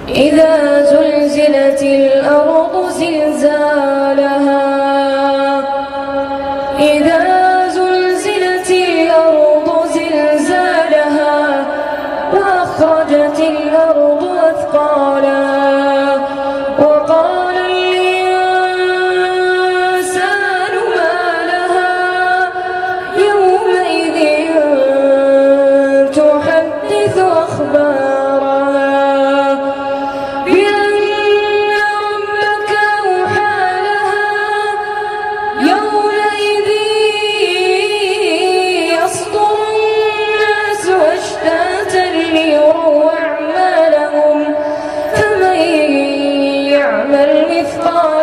إذا زلزلت الأرض زلزالها إذا زلزلت الأرض زلزالها وأخرجت الأرض أثقالها وقال الإنسان ما لها يومئذ تحدث أخبارها بأن ربك أوحى لها يومئذ يصدر الناس أشتاتا ليروا أعمالهم فمن يعمل مثقال